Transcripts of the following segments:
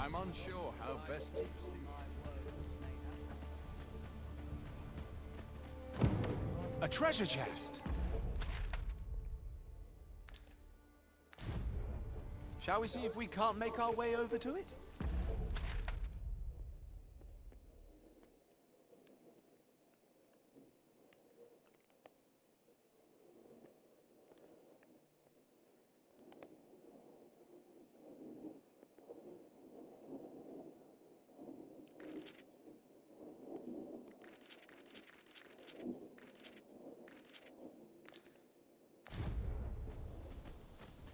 I'm unsure how best to proceed. A treasure chest! Shall we see if we can't make our way over to it?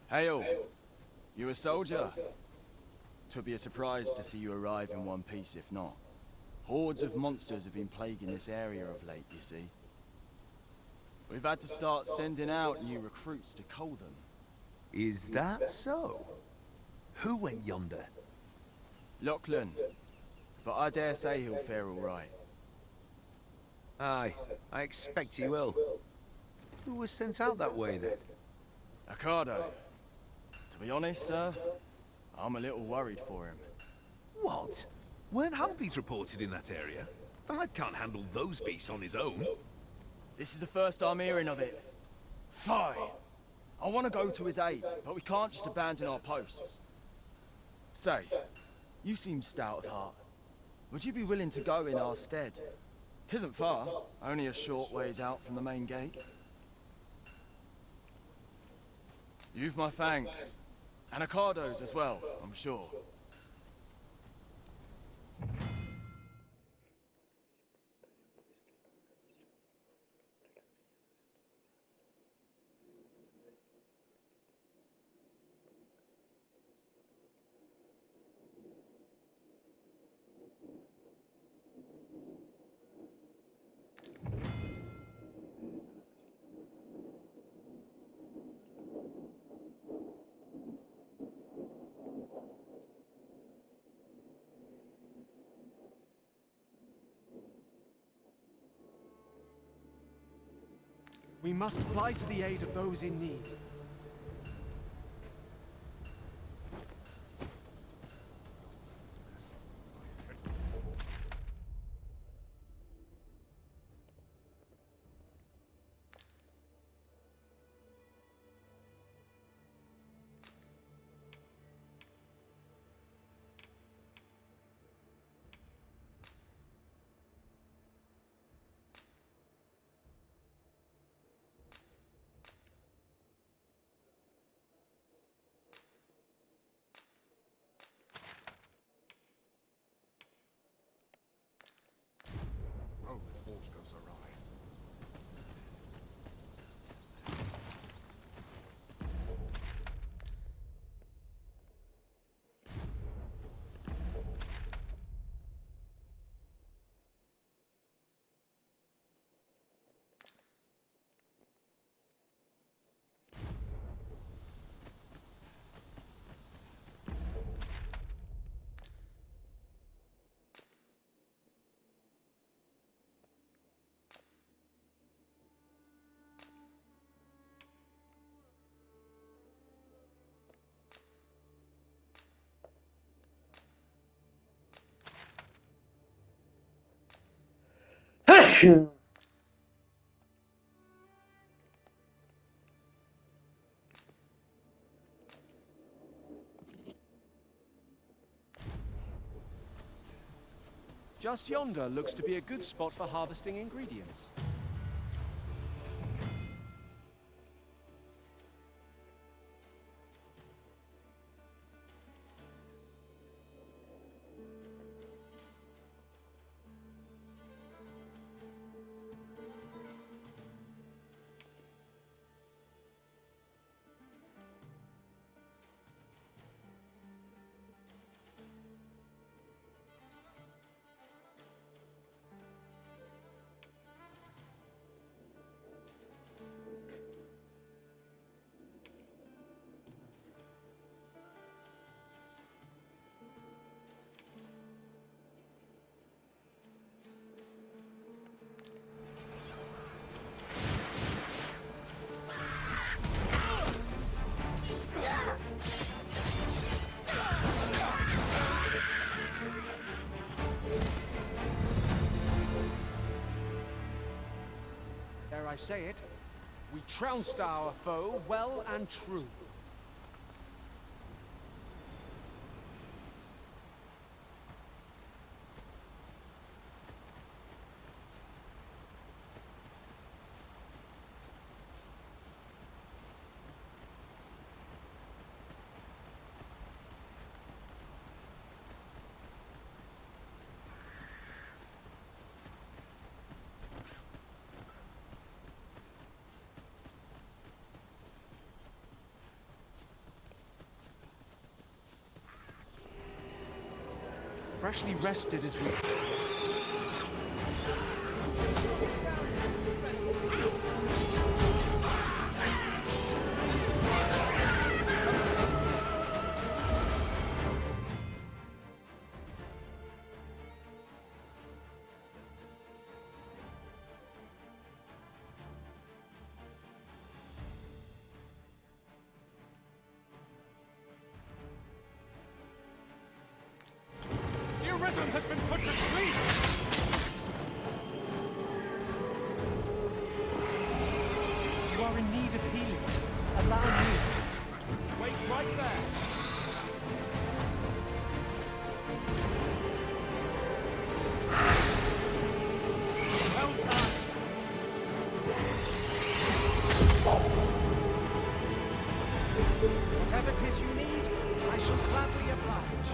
Hail! You a soldier? Twould be a surprise to see you arrive in one piece, if not. Hordes of monsters have been plaguing this area of late, you see. We've had to start sending out new recruits to cull them. Is that so? Who went yonder? Lachlan. But I dare say he'll fare all right. Aye, I expect he will. Who was sent out that way, then? Ocado. To be honest, sir, I'm a little worried for him. What? Weren't harpies reported in that area? The lad can't handle those beasts on his own. This is the first I'm hearing of it. Fie! I want to go to his aid, but we can't just abandon our posts. Say, you seem stout of heart. Would you be willing to go in our stead? 'Tisn't far, only a short ways out from the main gate. You've my thanks. And Ocado's as well, I'm sure. We must fly to the aid of those in need. Oh, the horse goes awry. Just yonder looks to be a good spot for harvesting ingredients. say it. We trounced our foe well and true. Freshly rested as we... Arisen has been put to sleep! You are in need of healing. Allow me. Wait right there! Well done! Whatever 'tis you need, I shall gladly oblige.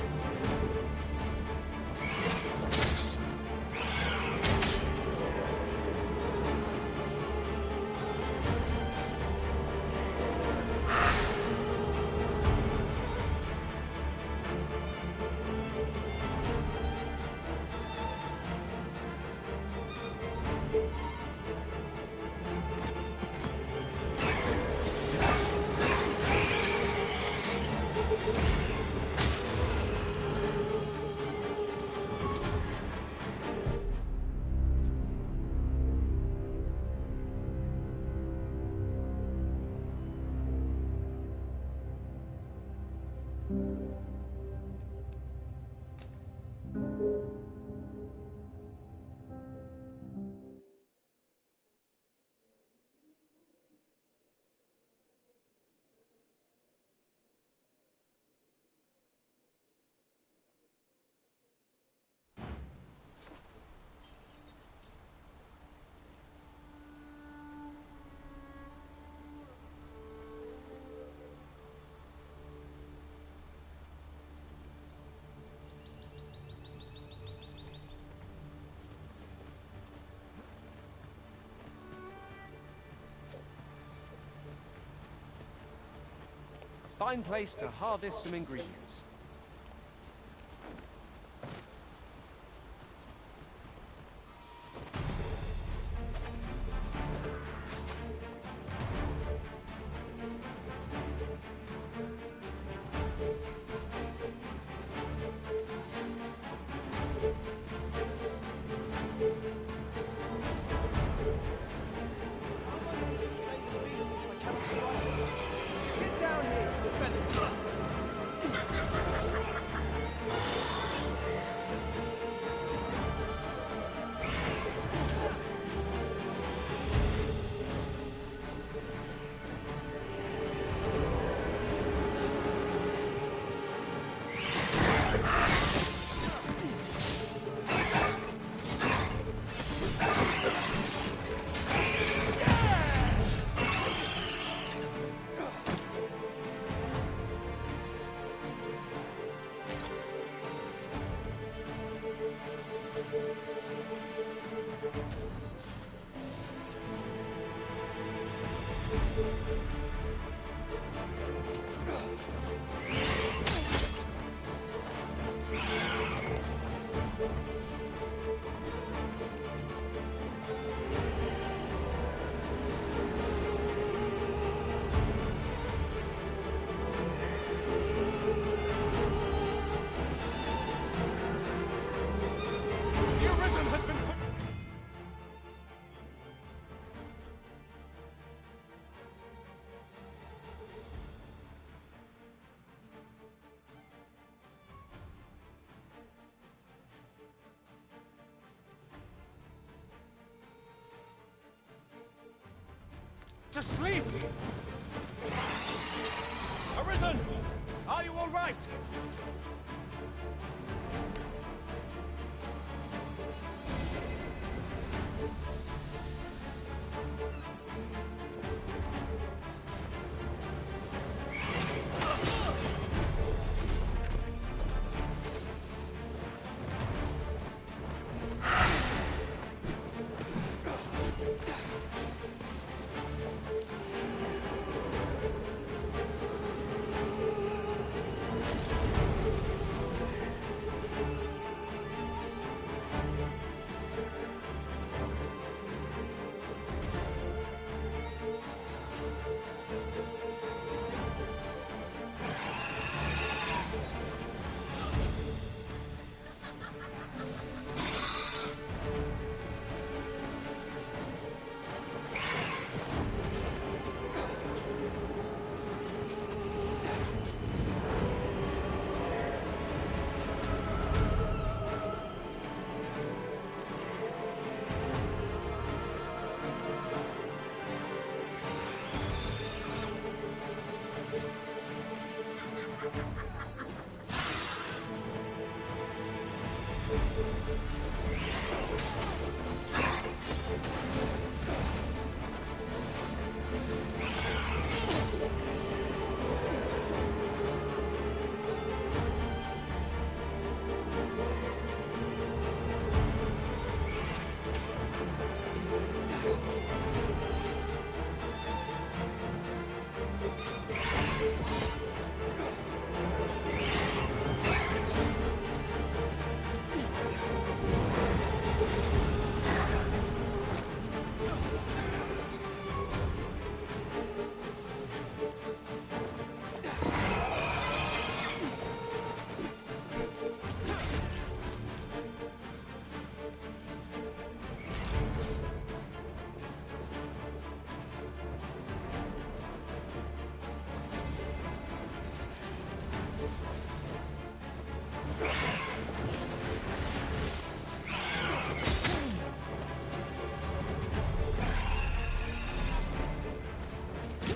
Fine place to harvest some ingredients. to sleep! Arisen! Are you all right?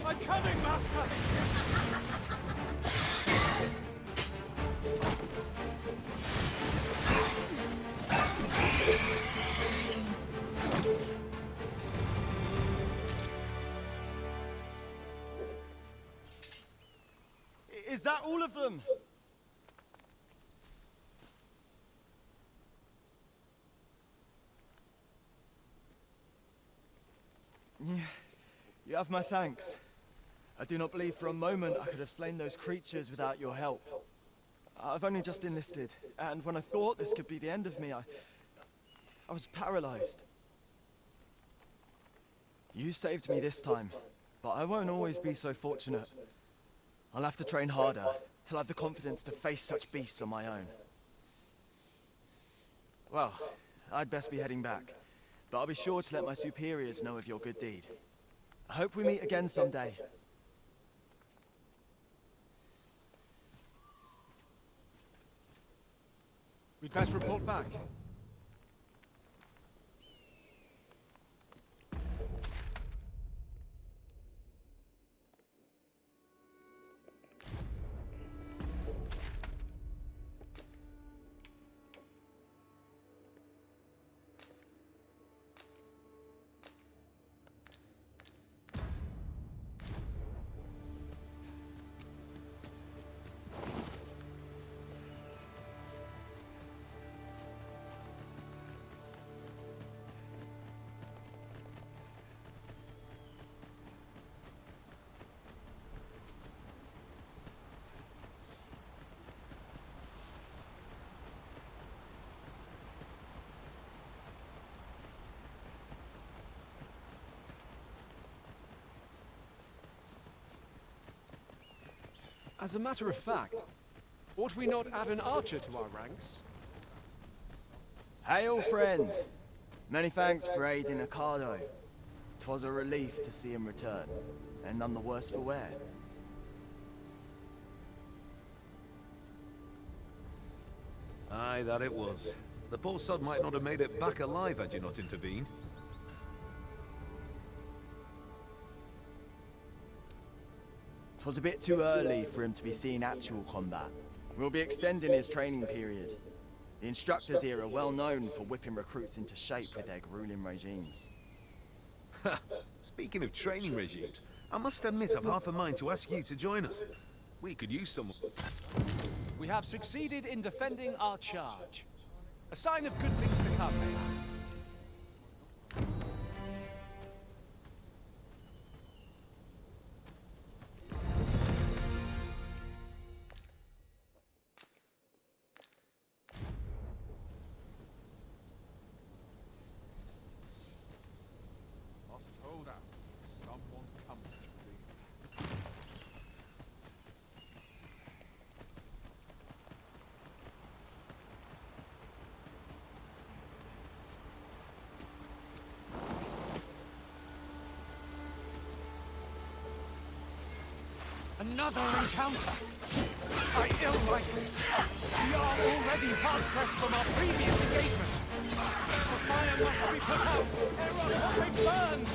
I'm coming, Master! Is that all of them? You have my thanks. I do not believe for a moment I could have slain those creatures without your help. I've only just enlisted, and when I thought this could be the end of me, I was paralyzed. You saved me this time, but I won't always be so fortunate. I'll have to train harder, till I have the confidence to face such beasts on my own. Well, I'd best be heading back, but I'll be sure to let my superiors know of your good deed. I hope we meet again someday. We'd best report back. As a matter of fact, ought we not add an archer to our ranks? Hail, friend! Many thanks for aiding Ocado. 'Twas a relief to see him return, and none the worse for wear. Aye, that it was. The poor sod might not have made it back alive had you not intervened. 'Twas a bit too early for him to be seeing actual combat. We'll be extending his training period. The instructors here are well known for whipping recruits into shape with their grueling regimes. Speaking of training regimes, I must admit I've half a mind to ask you to join us. We could use someone. We have succeeded in defending our charge. A sign of good things to come, maybe. Must hold out. Someone comes to me. Another encounter! I ill like this. We are already hard-pressed from our previous engagement. The fire must be put out, ere our topic burns!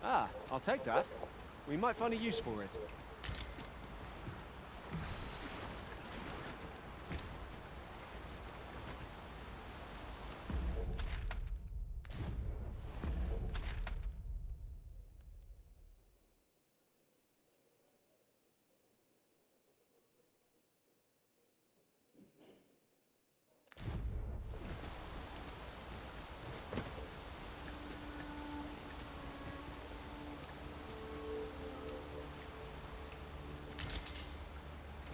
Ah, I'll take that. We might find a use for it.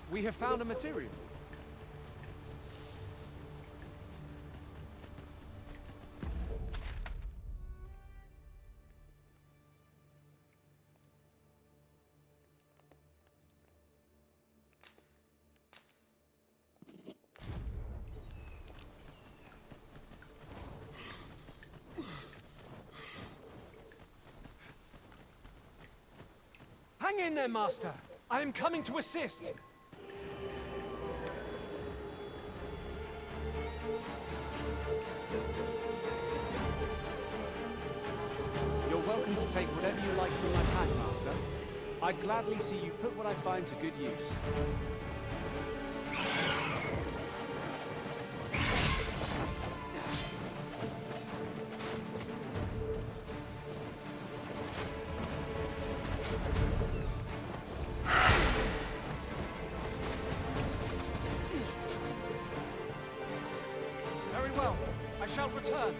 We have found a material. Hang in there, Master. I am coming to assist. You're welcome to take whatever you like from my pack, Master. I'd gladly see you put what I find to good use. Very well. I shall return.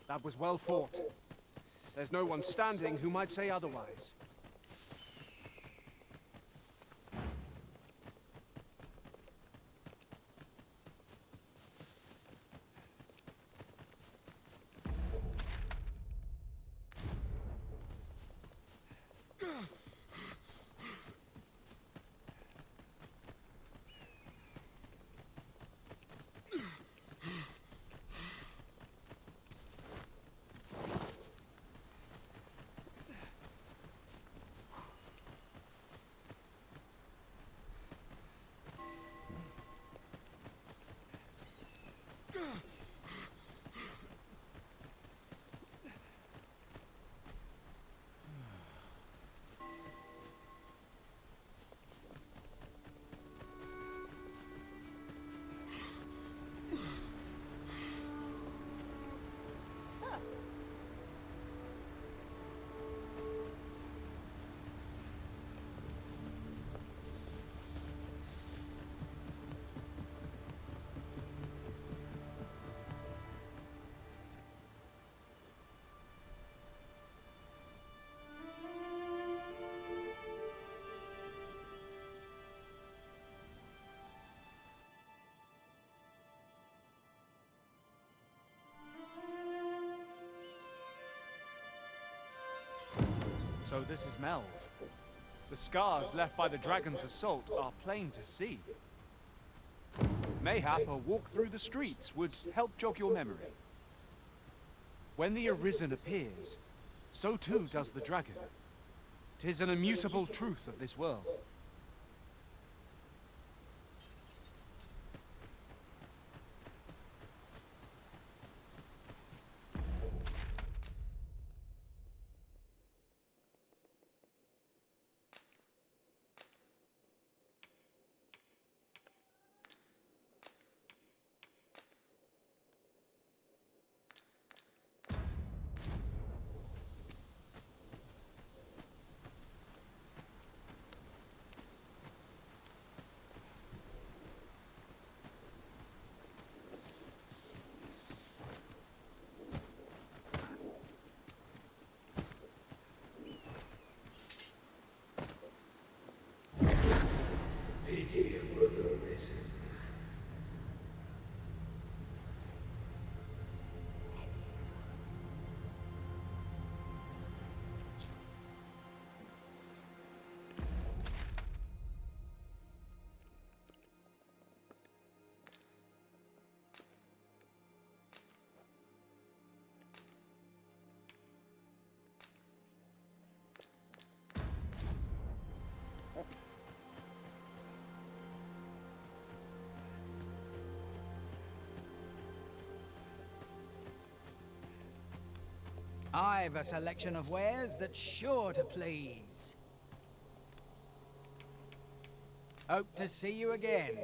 That was well fought. There's no one standing who might say otherwise. So this is Melv. The scars left by the dragon's assault are plain to see. Mayhap a walk through the streets would help jog your memory. When the Arisen appears, so too does the dragon. 'Tis an immutable truth of this world. Pity were the Arisen. I've a selection of wares that's sure to please. Hope to see you again.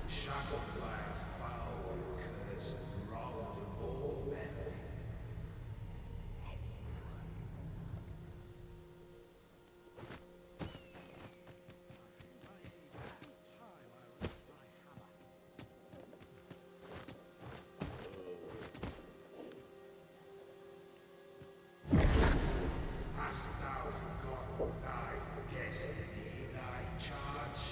Shackled by a foul curse and robbed of all memory. Hast thou forgotten thy destiny, thy charge?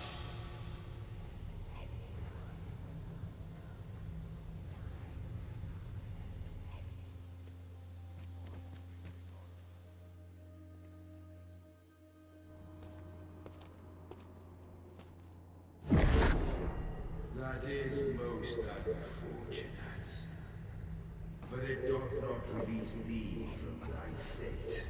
That is most unfortunate, but it doth not release thee from thy fate.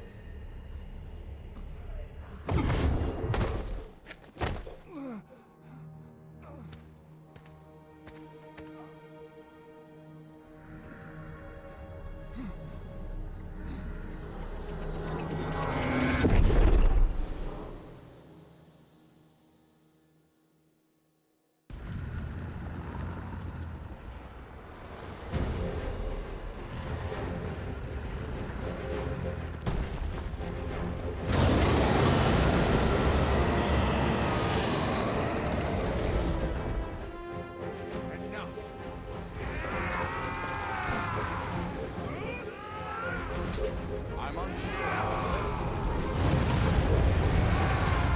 I'm unsure.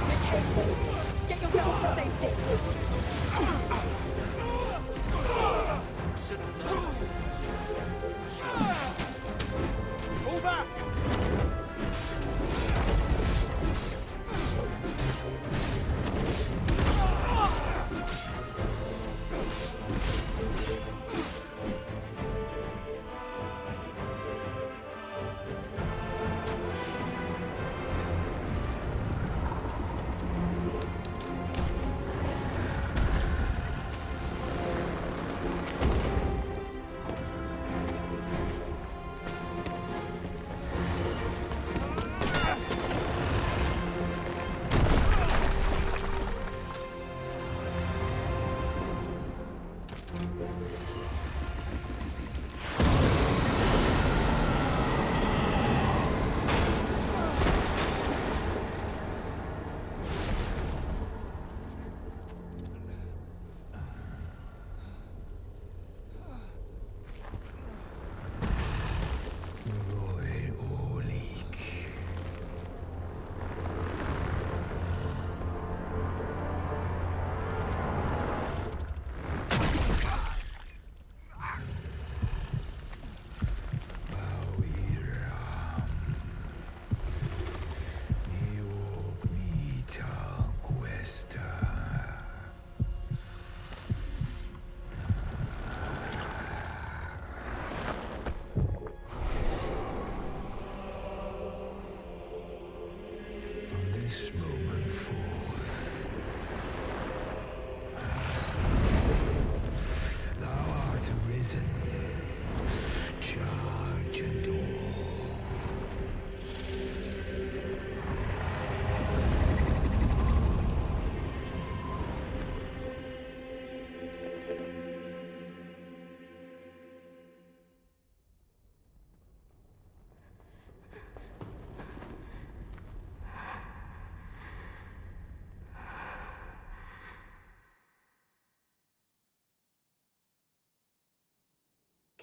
Make haste! Get yourselves to safety! Pull back!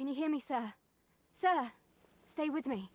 Can you hear me, sir? Sir, stay with me.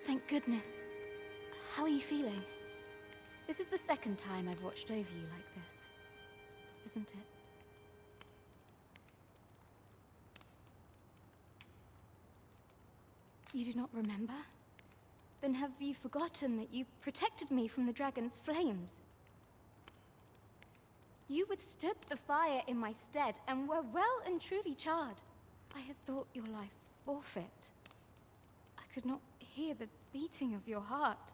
Thank goodness. How are you feeling? This is the second time I've watched over you like this, isn't it? You do not remember? Then have you forgotten that you protected me from the dragon's flames? You withstood the fire in my stead and were well and truly charred. I had thought your life forfeit. I could not hear the beating of your heart.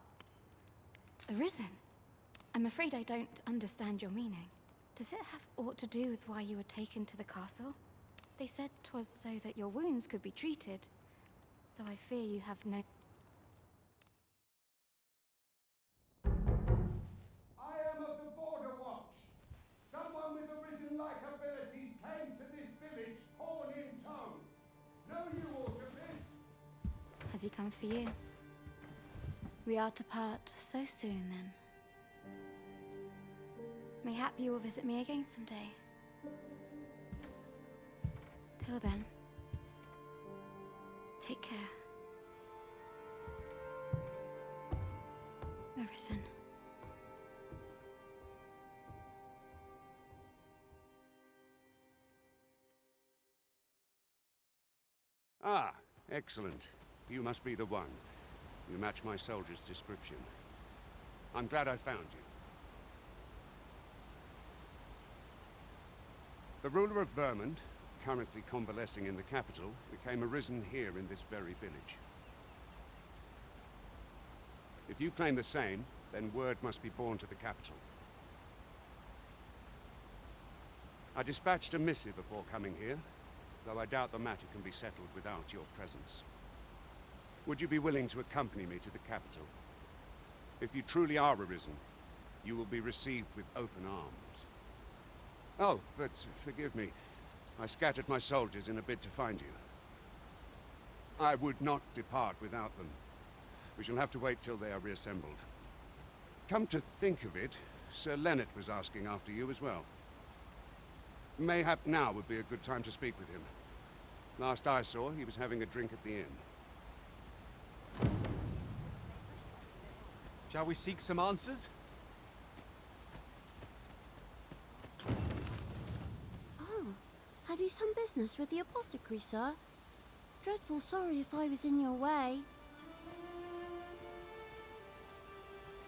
Arisen? I'm afraid I don't understand your meaning. Does it have aught to do with why you were taken to the castle? They said 'twas so that your wounds could be treated, though I fear you have no... I am of the Border Watch. Someone with Arisen-like abilities came to this village, horn in tow. Know you aught of this? Has he come for you? We are to part so soon, then. Mayhap you will visit me again someday. Till then, take care. Arisen. Ah, excellent. You must be the one. You match my soldier's description. I'm glad I found you. The ruler of Vermont, currently convalescing in the capital, became arisen here in this very village. If you claim the same, then word must be borne to the capital. I dispatched a missive before coming here, though I doubt the matter can be settled without your presence. Would you be willing to accompany me to the capital? If you truly are arisen, you will be received with open arms. Oh, but forgive me. I scattered my soldiers in a bid to find you. I would not depart without them. We shall have to wait till they are reassembled. Come to think of it, Sir Leonard was asking after you as well. Mayhap now would be a good time to speak with him. Last I saw, he was having a drink at the inn. Shall we seek some answers? Oh, have you some business with the apothecary, sir? Dreadful sorry if I was in your way.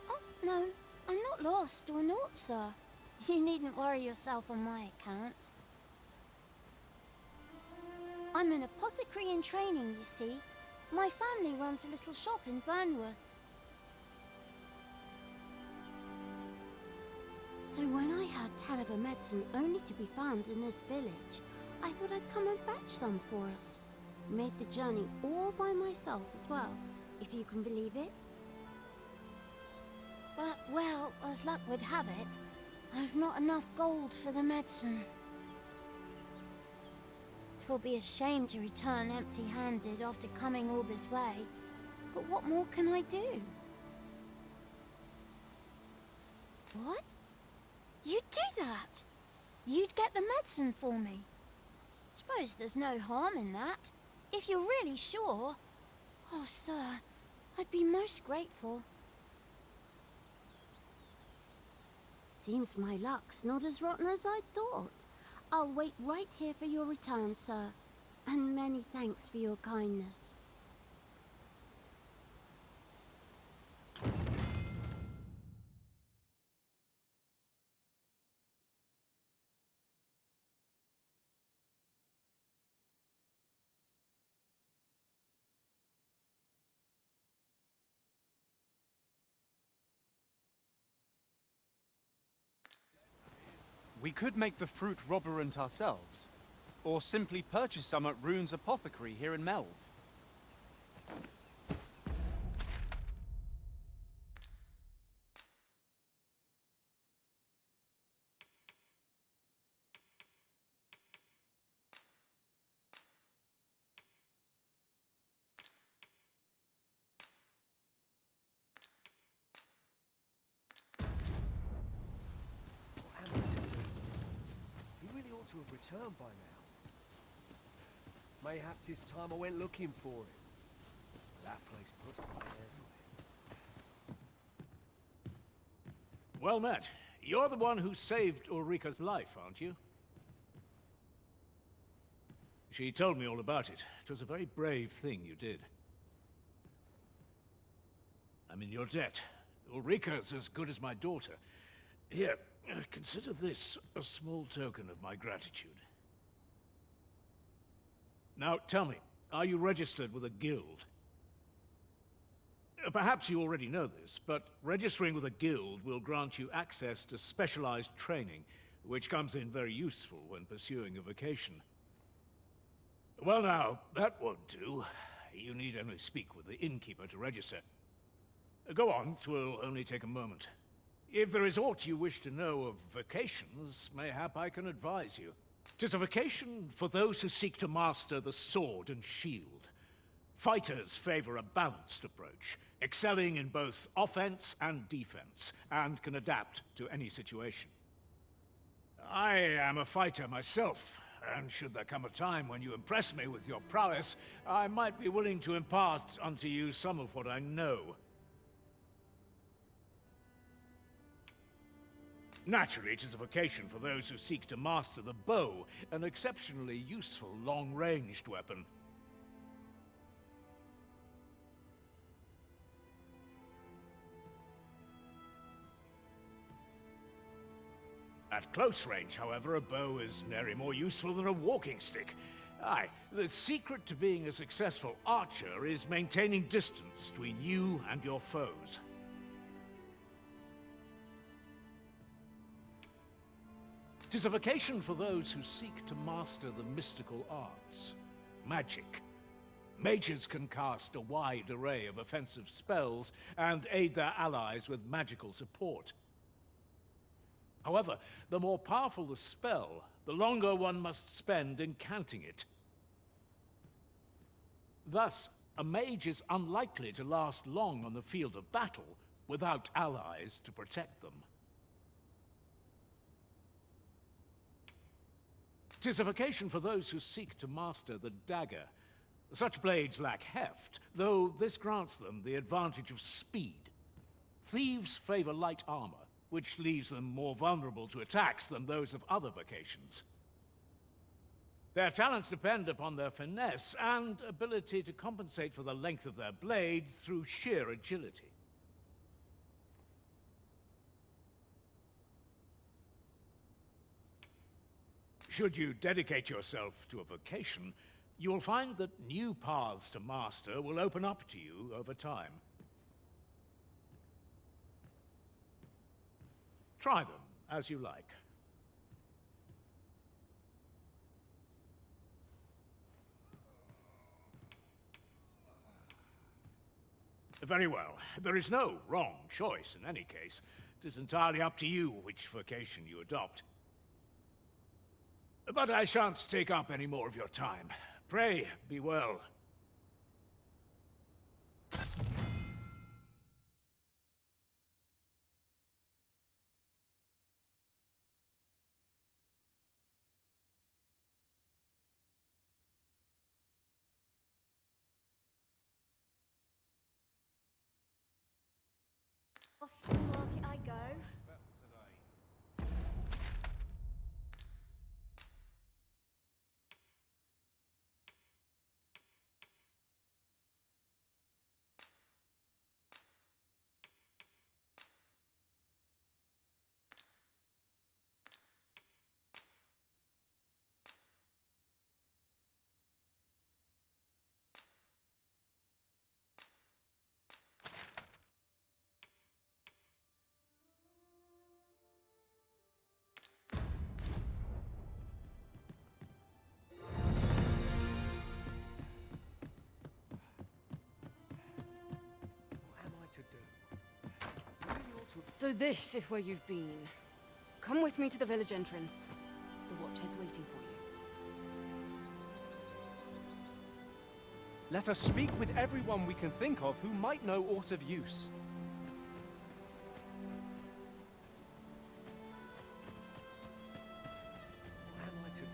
Oh, no, I'm not lost or naught, sir. You needn't worry yourself on my account. I'm an apothecary in training, you see. My family runs a little shop in Vernworth. So when I heard tell of a medicine only to be found in this village, I thought I'd come and fetch some for us. Made the journey all by myself as well, if you can believe it. But, well, as luck would have it, I've not enough gold for the medicine. 'Twill be a shame to return empty-handed after coming all this way, but what more can I do? What? You'd do that? You'd get the medicine for me? Suppose there's no harm in that, if you're really sure. Oh, sir, I'd be most grateful. Seems my luck's not as rotten as I thought. I'll wait right here for your return, sir. And many thanks for your kindness. We could make the fruit robberant ourselves, or simply purchase some at Rune's apothecary here in Melve. He really ought to have returned by now. Mayhaps it's time I went looking for him. That place puts my hairs on it. Well met. You're the one who saved Ulrika's life, aren't you? She told me all about it. It was a very brave thing you did. I'm in your debt. Ulrika's as good as my daughter. Here, consider this a small token of my gratitude. Now, tell me, are you registered with a guild? Perhaps you already know this, but registering with a guild will grant you access to specialized training, which comes in very useful when pursuing a vocation. Well now, that won't do. You need only speak with the innkeeper to register. Go on, 'twill only take a moment. If there is aught you wish to know of vocations, mayhap I can advise you. 'Tis a vocation for those who seek to master the sword and shield. Fighters favor a balanced approach, excelling in both offense and defense, and can adapt to any situation. I am a fighter myself, and should there come a time when you impress me with your prowess, I might be willing to impart unto you some of what I know. Naturally, it is a vocation for those who seek to master the bow, an exceptionally useful long-ranged weapon. At close range, however, a bow is nary more useful than a walking stick. Aye, the secret to being a successful archer is maintaining distance between you and your foes. 'Tis a vocation for those who seek to master the mystical arts. Magic. Mages can cast a wide array of offensive spells and aid their allies with magical support. However, the more powerful the spell, the longer one must spend incanting it. Thus, a mage is unlikely to last long on the field of battle without allies to protect them. 'Tis a vocation for those who seek to master the dagger. Such blades lack heft, though this grants them the advantage of speed. Thieves favor light armor, which leaves them more vulnerable to attacks than those of other vocations. Their talents depend upon their finesse and ability to compensate for the length of their blade through sheer agility. Should you dedicate yourself to a vocation, you will find that new paths to master will open up to you over time. Try them as you like. Very well. There is no wrong choice in any case. It is entirely up to you which vocation you adopt. But I shan't take up any more of your time. Pray, be well. Off to the market I go. ought to... So this is where you've been. Come with me to the village entrance. The watchhead's waiting for you. Let us speak with everyone we can think of who might know aught of use. What am I to do?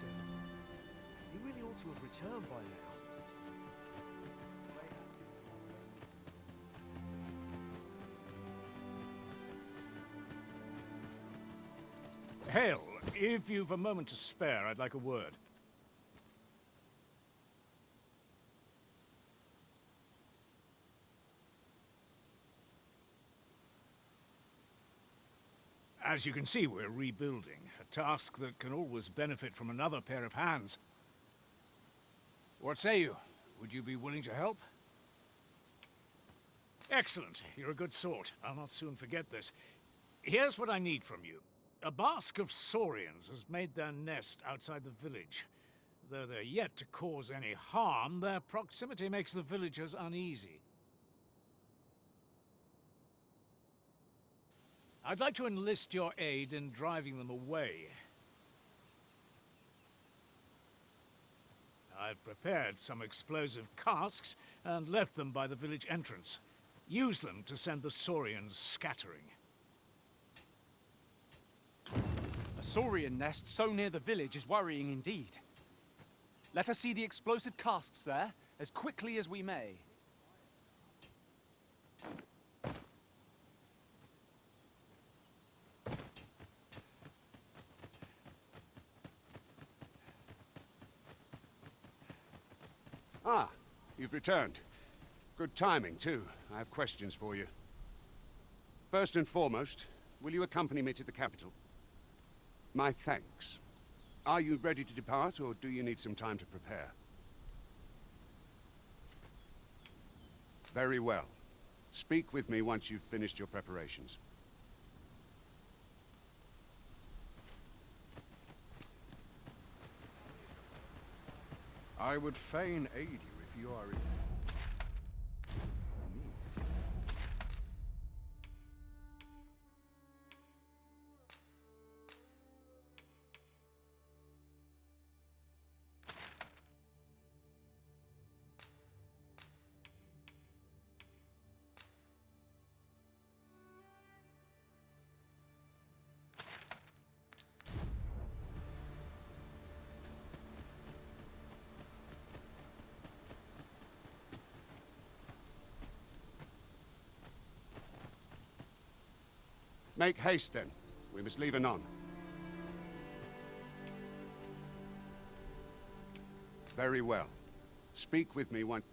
He really ought to have returned by now. Hale, if you've a moment to spare, I'd like a word. As you can see, we're rebuilding, a task that can always benefit from another pair of hands. What say you? Would you be willing to help? Excellent. You're a good sort. I'll not soon forget this. Here's what I need from you. A bask of saurians has made their nest outside the village. Though they're yet to cause any harm, their proximity makes the villagers uneasy. I'd like to enlist your aid in driving them away. I've prepared some explosive casks and left them by the village entrance. Use them to send the saurians scattering. A saurian nest so near the village is worrying indeed. Let us see the explosive casks there as quickly as we may. Ah, you've returned. Good timing, too. I have questions for you. First and foremost, will you accompany me to the capital? My thanks. Are you ready to depart, or do you need some time to prepare? Very well. Speak with me once you've finished your preparations. I would fain aid you if you are in need. Make haste, then. We must leave anon. Very well. Speak with me once...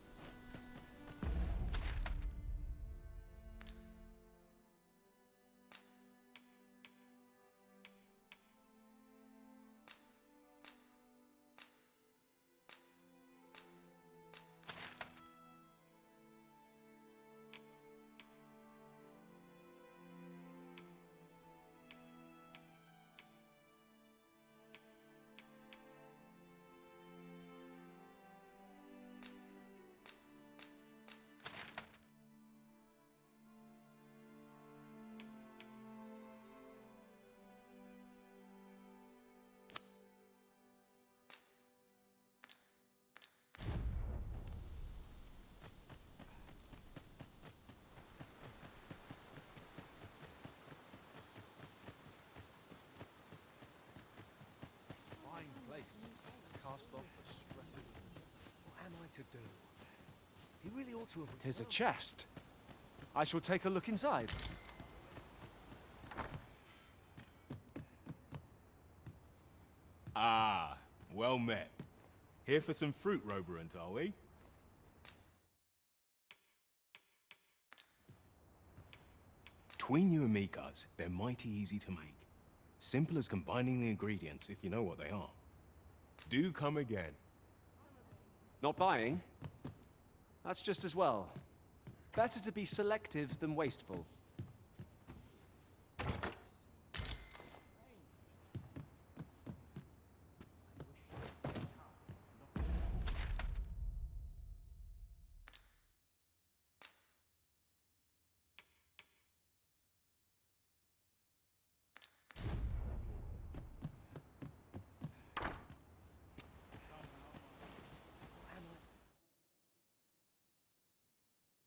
Cast off the stresses of... What am I to do? He really ought to have... 'Tis a chest. I shall take a look inside. Ah, well met. Here for some fruit, Roberant, are we? Between you and me, cuz, they're mighty easy to make. Simple as combining the ingredients if you know what they are. Do come again. Not buying? That's just as well. Better to be selective than wasteful.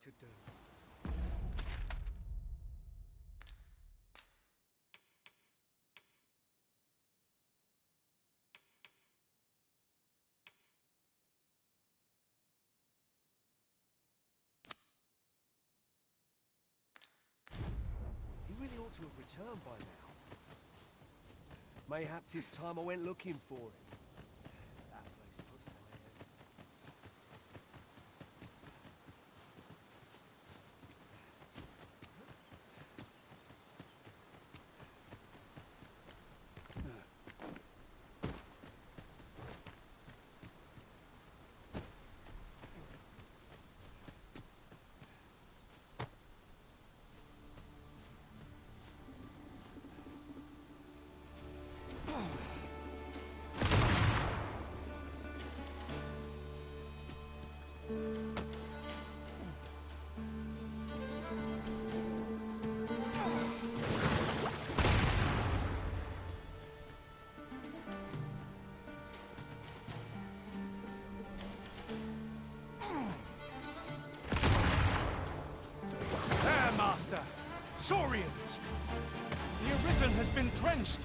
to do. He really ought to have returned by now. Mayhaps it's time I went looking for him. That place puts my head. Master! Saurians! The Arisen has been drenched!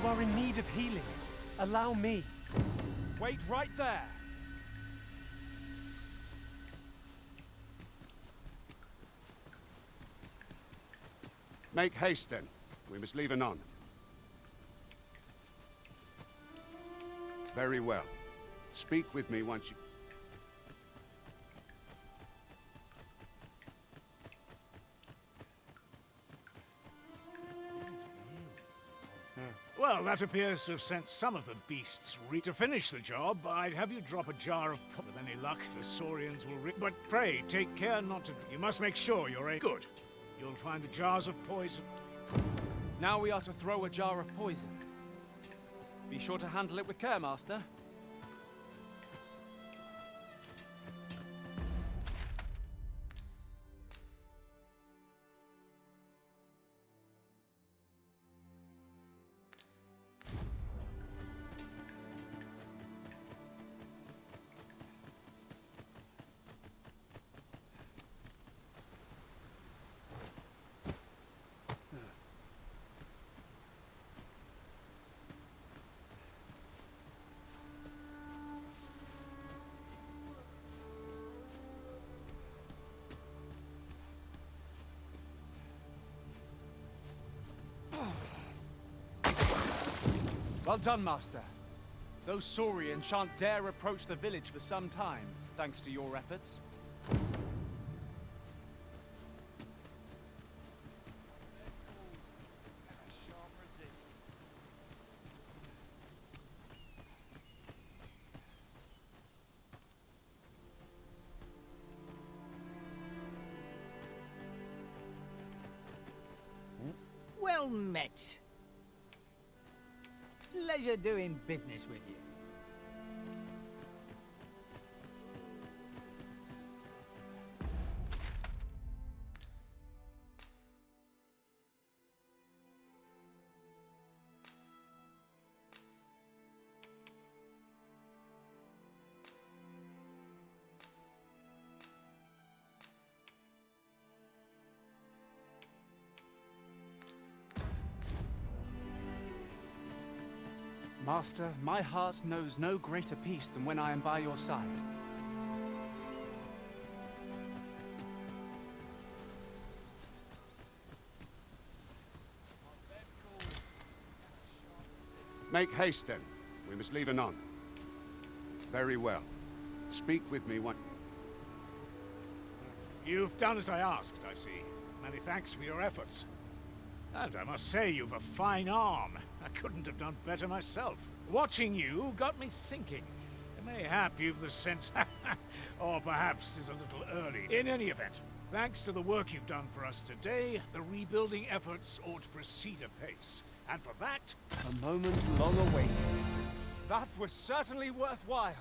You are in need of healing. Allow me. Wait right there! Make haste, then. We must leave anon. Very well. Speak with me once you... Well, that appears to have sent some of the beasts to finish the job. I'd have you drop a jar of... With any luck, the Saurians will... But pray, take care not to... You must make sure you're a... Good. You'll find the jars of poison. Now we are to throw a jar of poison. Be sure to handle it with care, Master. Well done, Master. Those Saurians shan't dare approach the village for some time, thanks to your efforts. Well met. Pleasure doing business with you. Master, my heart knows no greater peace than when I am by your side. Make haste, then. We must leave anon. Very well. Speak with me one... You've done as I asked, I see. Many thanks for your efforts. And I must say, you've a fine arm. I couldn't have done better myself. Watching you got me thinking. Mayhap you've the sense... or perhaps 'tis a little early. In any event, thanks to the work you've done for us today, the rebuilding efforts ought to proceed apace. And for that... A moment long awaited. That was certainly worthwhile.